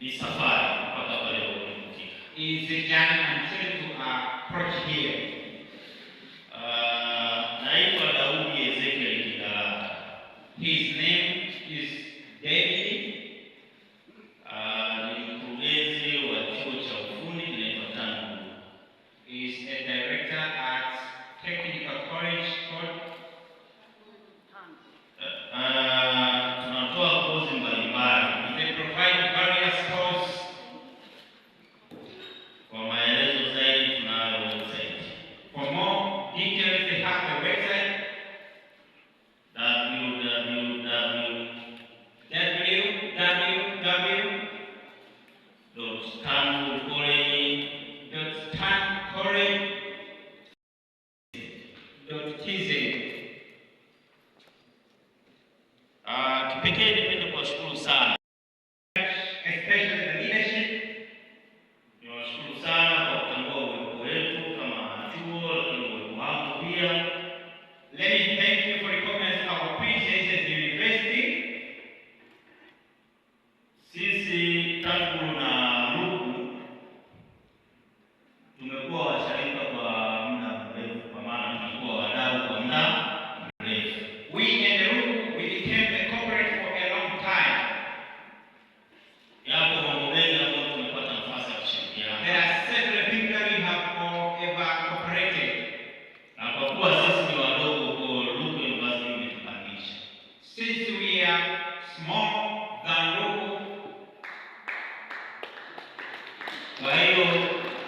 ni safari mpaka pale ulipofika. Is a journey until to approach here. Naitwa Daudi Ezekiel Kigalala. His name is David. Ni mkurugenzi wa chuo cha ufundi kinaitwa TANGU. Is a director at Technical College called tunatoa kozi mbalimbali. They provide various courses. Kwa maelezo zaidi tunayo website. For more details, they have the website www.tangucollege.tz. Kipekee nipende kuwashukuru sana, Especially the leadership. niwashukuru sana kwa kutambua uwepo wetu kama chuo, lakini uwepo wangu pia. Let me thank you for recognizing our presence as a university. Sisi TANGU na Ruku tumekuwa washirika kwa muda mrefu, kwa maana tumekuwa wadau kwa muda mrefu. We and Ruku, we became a corporate for a long time. Yapo mambo mengi ambayo tumepata nafasi ya kushirikiana. There are several things that we have all ever cooperated. Na kwa kuwa sisi ni wadogo, kwa Ruku University imetupandisha. Since we are small than Ruku, Kwa hiyo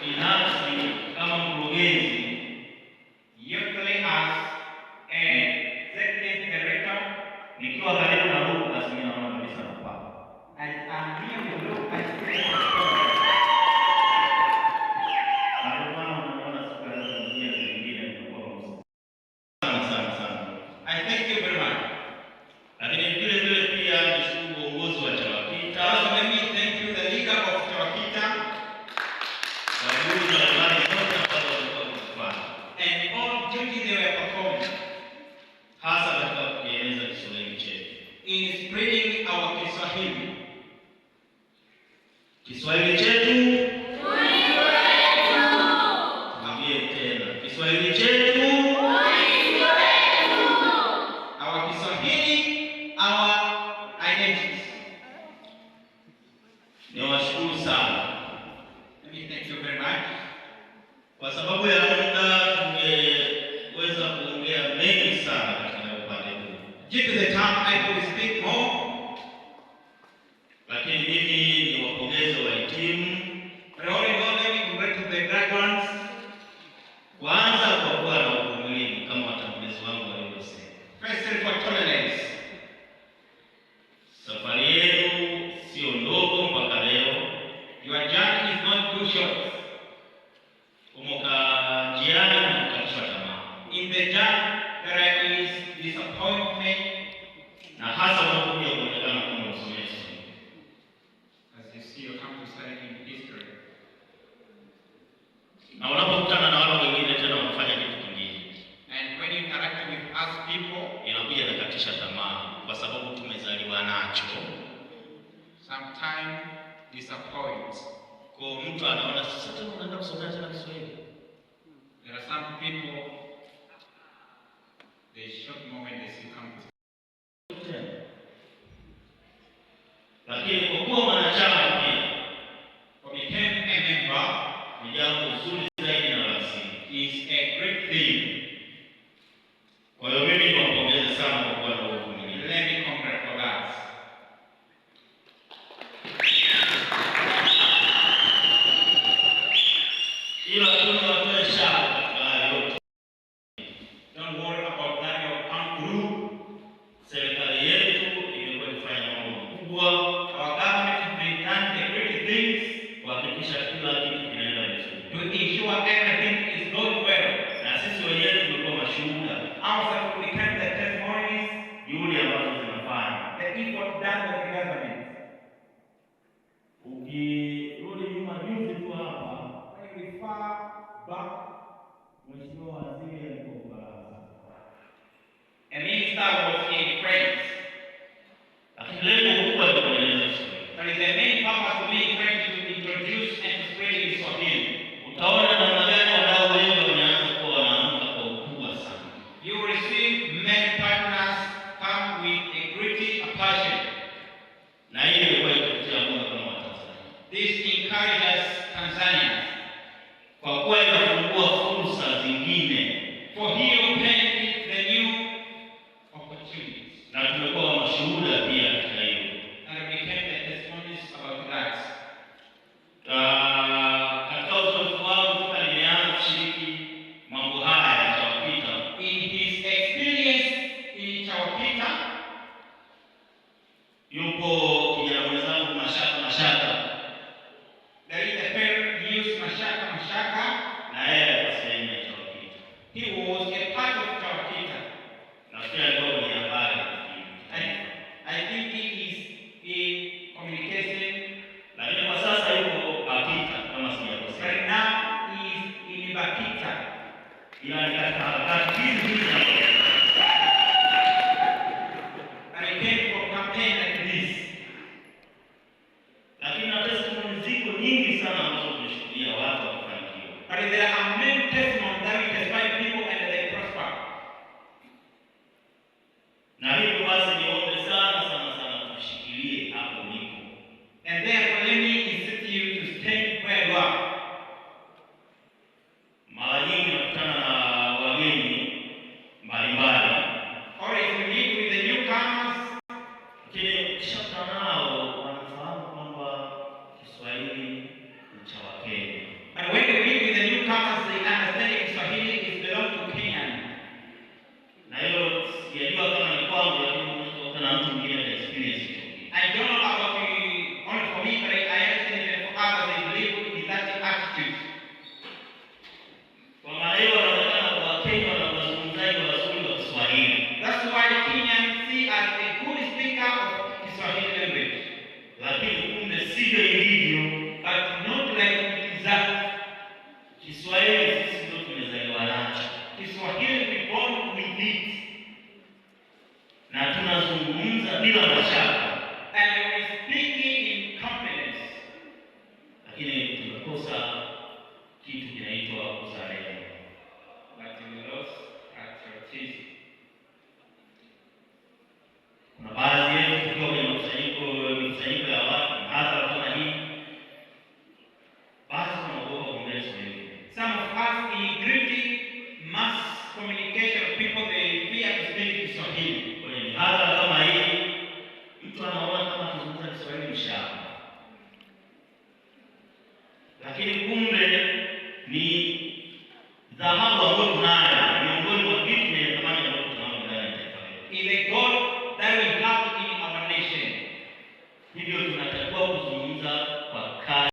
binafsi kama mkurugenzi usually as executive director, nikiwa karibu na Ruku, basi mimi naona kabisa napaa. as I'm here with Ruku as Na kwa maana unaona siku ya leo njia zingine zinakuwa ngumu. Sana. I thank you very much. Lakini vile vile pia nishukuru uongozi wa CHAWAKITA Also, let me thank you, the leader of CHAWAKITA, kwa juhudi mbalimbali zote ambazo walikuwa wakifanya, and all duties they were performing hasa katika kukieneza Kiswahili chetu. in spreading our Kiswahili. Kiswahili chetu, mwambie tena, Kiswahili chetu. Our Kiswahili, our identity. Niwashukuru sana Let me thank you very much. kwa sababu ya muda, tungeweza kuongea mengi sana katika upande huu, Due to the time, I will speak more. lakini mimi ni wapongeze wahitimu But all in all, let me congratulate the graduates. kwanza kwa kuwa na uvumilivu kama watangulizi wangu walivyosema. Firstly, for tolerance. Safari yenu sio ndogo mpaka leo. Your journey is not too short. Umoka njiani na kukatishwa tamaa, In the journey, there is disappointment. na hasa unapokuja kuonekana kama msomeshi. As you see, you come to study in history. Na unapokutana na watu wengine tena wanafanya kitu kingine, And when you interact with other people, inakuja inakatisha tamaa, kwa sababu tumezaliwa nacho. sometimes disappoint. Kwa mtu anaona sasa tena unaenda kusomea tena Kiswahili. There are some people, they shock more when they see come to. Lakini kwa kuwa mwanachama pia For becoming a member ni jambo zuri zaidi na la msingi. is a great thing. Kwa hiyo mimi niwapongeze sana kwa kuwa na uvumilivu. Let me congratulate for that. Ila tuna watoe shaka katika haya yote. Don't worry about that. You'll come through. Serikali yetu imekuwa ikifanya mambo makubwa Our government has been done the great things kuhakikisha kila kitu kinaenda vizuri, to ensure everything is going well. na sisi wenyewe tumekuwa mashuhuda Also, to become the testimonies, juhudi ambazo zinafanya. the effort done by the government. Ukirudi nyuma juzi tu hapa, When we refer back, Mheshimiwa Waziri alikuwa Ufaransa, a minister was in France. lakini lengo kubwa ni kuendeleza Kiswahili. yani katika harakati hizi zinazoendelea. And we came for campaign like this. Lakini na testimony ziko nyingi sana ambazo tumeshuhudia watu wakifanikiwa. But there are many testimonies that we testify people and they prosper. Na hivyo basi niombe sana tushikilie hapo ulipo. And therefore let me insist you to stand where you are. Mara nyingi nakutana na wageni mbalimbali. Always we meet with the newcomers. Lakini ukishakutana nao wanafahamu kwamba Kiswahili ni cha Wakenya. And when we meet with the newcomers, they understand Kiswahili is belong to Kenya. Na hiyo sijajua kama ni kwangu, lakini unaweza na mtu mwingine ana experience hiyo. I don't know about you, only for me, but I understand that for others they believe in that attitude. Kwa maana hiyo wanaonekana Wakenya na wazungumzaji wazuri wa Kiswahili. That's why Kenyans see as a good speaker of Kiswahili language. Lakini kumbe sivyo ilivyo. But not like it is that. Kiswahili sisi ndio tumezaliwa nacho. Kiswahili we born with it. Na tunazungumza bila mashaka. And we speaking in confidence. Lakini tumekosa kitu kinaitwa uzalendo.